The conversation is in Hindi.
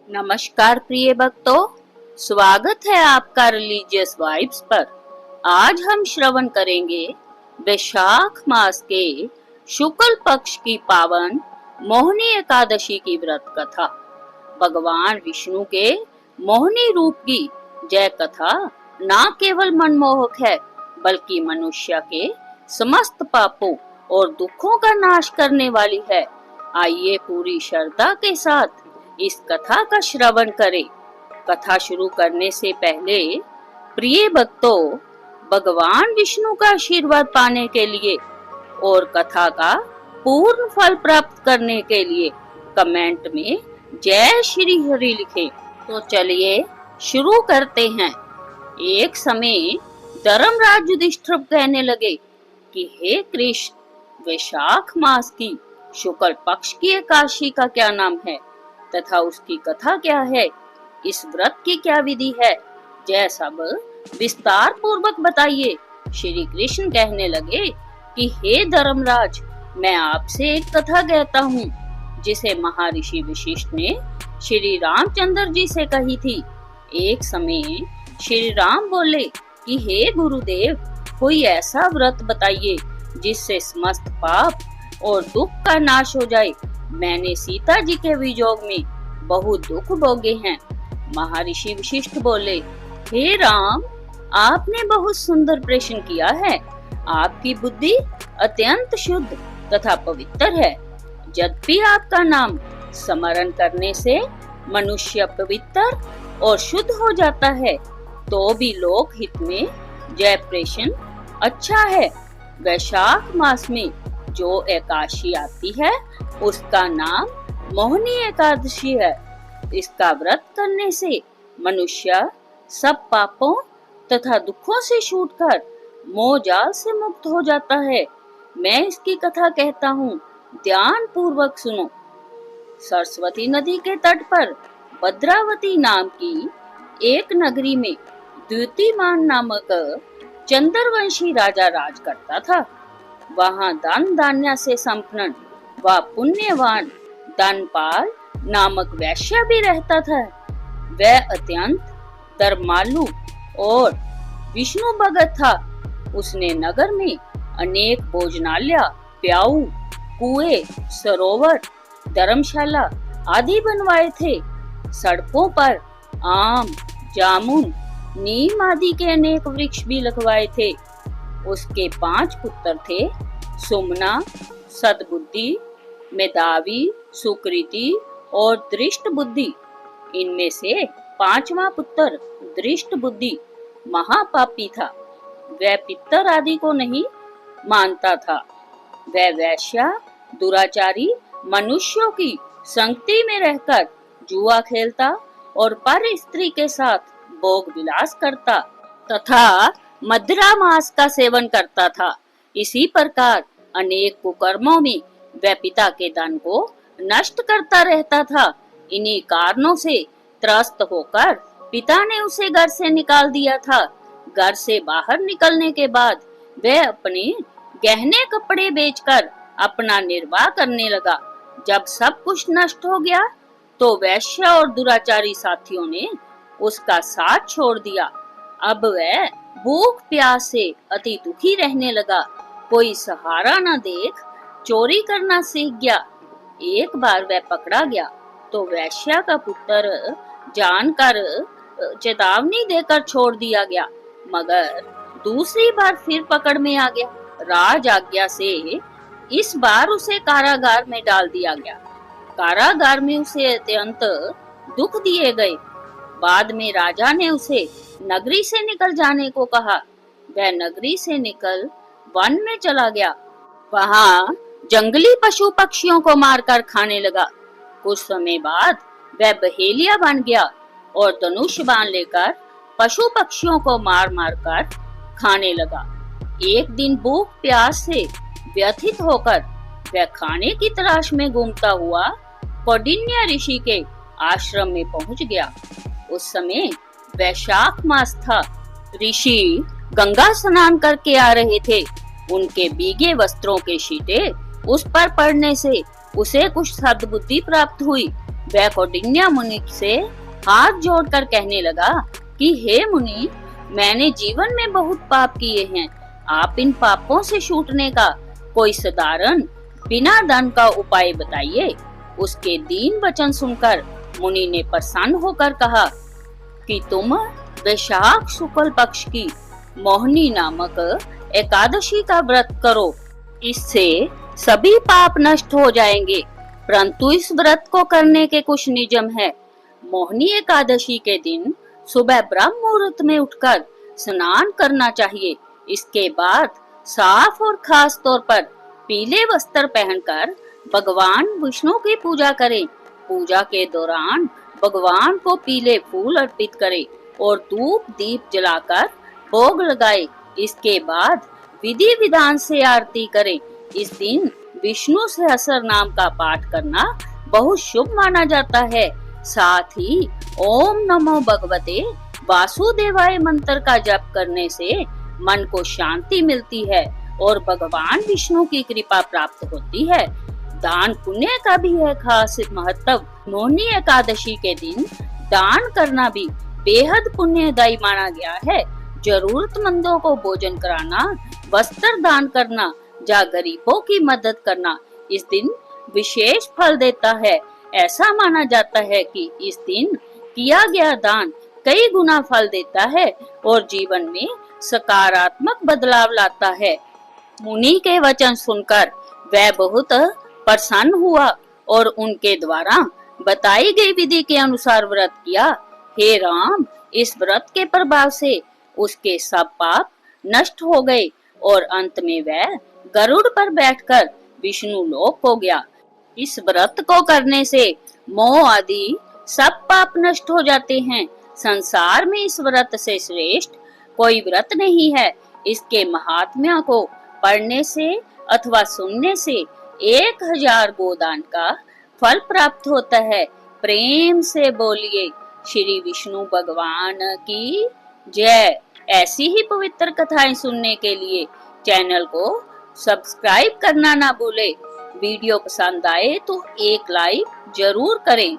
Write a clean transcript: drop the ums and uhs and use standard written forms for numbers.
नमस्कार प्रिय भक्तों, स्वागत है आपका रिलीजियस वाइब्स पर। आज हम श्रवण करेंगे वैशाख मास के शुक्ल पक्ष की पावन मोहिनी एकादशी की व्रत कथा। भगवान विष्णु के मोहिनी रूप की जय कथा न केवल मनमोहक है बल्कि मनुष्य के समस्त पापों और दुखों का नाश करने वाली है। आइए पूरी श्रद्धा के साथ इस कथा का श्रवण करें। कथा शुरू करने से पहले प्रिय भक्तों, भगवान विष्णु का आशीर्वाद पाने के लिए और कथा का पूर्ण फल प्राप्त करने के लिए कमेंट में जय श्री हरि लिखें। तो चलिए शुरू करते हैं। एक समय धर्मराज युधिष्ठिर कहने लगे कि हे कृष्ण, वैशाख मास की शुक्ल पक्ष की एकादशी का क्या नाम है तथा उसकी कथा क्या है, इस व्रत की क्या विधि है, यह सब विस्तार पूर्वक बताइए। श्री कृष्ण कहने लगे कि हे धर्मराज, मैं आपसे एक कथा कहता हूँ जिसे महर्षि वशिष्ठ ने श्री रामचंद्र जी से कही थी। एक समय श्री राम बोले कि हे गुरुदेव, कोई ऐसा व्रत बताइए जिससे समस्त पाप और दुख का नाश हो जाए। मैंने सीता जी के वियोग में बहुत दुख भोगे हैं। महर्षि वशिष्ठ बोले, हे राम, आपने बहुत सुंदर प्रश्न किया है। आपकी बुद्धि अत्यंत शुद्ध तथा पवित्र है। जब भी आपका नाम स्मरण करने से मनुष्य पवित्र और शुद्ध हो जाता है, तो भी लोक हित में यह प्रश्न अच्छा है। वैशाख मास में जो एकादशी आती है उसका नाम मोहिनी एकादशी है। इसका व्रत करने से मनुष्य सब पापों तथा दुखों से छूटकर मोह जाल से मुक्त हो जाता है। मैं इसकी कथा कहता हूँ, ध्यान पूर्वक सुनो। सरस्वती नदी के तट पर भद्रावती नाम की एक नगरी में द्युतिमान नामक चंद्रवंशी राजा राज करता था। वहाँ धन धान्य से संपन्न व पुण्यवान धनपाल नामक वैश्य भी रहता था। वह अत्यंत धर्मालु और विष्णु भगत था। उसने नगर में अनेक भोजनालय, प्याऊ, कुएं, सरोवर, धर्मशाला आदि बनवाए थे। सड़कों पर आम, जामुन, नीम आदि के अनेक वृक्ष भी लगवाए थे। उसके 5 पुत्र थे, सुमना, सद्बुद्धि, मेधावी, सुकृति और दृष्ट बुद्धि। इनमें से 5वां पुत्र दृष्ट बुद्धि महापापी था। वह पितर आदि को नहीं मानता था। वह वैश्य, दुराचारी मनुष्यों की संगति में रहकर जुआ खेलता और पर स्त्री के साथ भोग विलास करता तथा मदिरा मांस का सेवन करता था। इसी प्रकार अनेक कुकर्मों में वह पिता के धन को नष्ट करता रहता था। इन्हीं कारणों से त्रस्त होकर पिता ने उसे घर से निकाल दिया था। घर से बाहर निकलने के बाद वह अपने गहने कपड़े बेचकर अपना निर्वाह करने लगा। जब सब कुछ नष्ट हो गया तो वैश्य और दुराचारी साथियों ने उसका साथ छोड़ दिया। अब वह भूख प्यास से अति दुखी रहने लगा। कोई सहारा न देख चोरी करना सीख गया। एक बार वह पकड़ा गया तो वैश्य का पुत्र जानकर चेतावनी देकर छोड़ दिया गया, मगर दूसरी बार फिर पकड़ में आ गया। राज आज्ञा से इस बार उसे कारागार में डाल दिया गया। कारागार में उसे अत्यंत दुख दिए गए। बाद में राजा ने उसे नगरी से निकल जाने को कहा। वह नगरी से निकल वन में चला गया। वहाँ जंगली पशु पक्षियों को मारकर खाने लगा। कुछ समय बाद वह बहेलिया बन गया और धनुष बाण लेकर पशु पक्षियों को मार मार कर खाने लगा। एक दिन भूख प्यास से व्यथित होकर वह खाने की तलाश में घूमता हुआ कौंडिन्य ऋषि के आश्रम में पहुंच गया। उस समय वैशाख मास था। ऋषि गंगा स्नान करके आ रहे थे। उनके भीगे वस्त्रों के छींटे उस पर पड़ने से उसे कुछ सद्बुद्धि प्राप्त हुई। वह कौंडिन्य मुनि से हाथ जोड़कर कहने लगा कि हे मुनि, मैंने जीवन में बहुत पाप किए हैं। आप इन पापों से छूटने का कोई साधारण बिना धन का उपाय बताइए। उसके दीन वचन सुनकर मुनि ने प्रसन्न होकर कहा कि तुम वैशाख शुक्ल पक्ष की मोहिनी नामक एकादशी का व्रत करो, इससे सभी पाप नष्ट हो जाएंगे। परंतु इस व्रत को करने के कुछ नियम है। मोहिनी एकादशी के दिन सुबह ब्रह्म मुहूर्त में उठकर स्नान करना चाहिए। इसके बाद साफ और खास तौर पर पीले वस्त्र पहनकर भगवान विष्णु की पूजा करें। पूजा के दौरान भगवान को पीले फूल अर्पित करें और धूप दीप जलाकर भोग लगाए। इसके बाद विधि विधान से आरती करें। इस दिन विष्णु सहस्र नाम का पाठ करना बहुत शुभ माना जाता है। साथ ही ओम नमो भगवते वासुदेवाय मंत्र का जप करने से मन को शांति मिलती है और भगवान विष्णु की कृपा प्राप्त होती है। दान पुण्य का भी है खास महत्व। मोहिनी एकादशी के दिन दान करना भी बेहद पुण्यदायी माना गया है। जरूरतमंदों को भोजन कराना, वस्त्र दान करना या गरीबों की मदद करना इस दिन विशेष फल देता है। ऐसा माना जाता है कि इस दिन किया गया दान कई गुना फल देता है और जीवन में सकारात्मक बदलाव लाता है। मुनि के वचन सुनकर वह बहुत प्रसन्न हुआ और उनके द्वारा बताई गई विधि के अनुसार व्रत किया। हे राम, इस व्रत के प्रभाव से उसके सब पाप नष्ट हो गए और अंत में वह गरुड़ पर बैठकर विष्णु लोक हो गया। इस व्रत को करने से मोह आदि सब पाप नष्ट हो जाते हैं। संसार में इस व्रत से श्रेष्ठ कोई व्रत नहीं है। इसके महात्म्य को पढ़ने से अथवा सुनने से 1000 गोदान का फल प्राप्त होता है। प्रेम से बोलिए श्री विष्णु भगवान की जय। ऐसी ही पवित्र कथाएं सुनने के लिए चैनल को सब्सक्राइब करना ना भूले। वीडियो पसंद आए तो एक लाइक जरूर करें।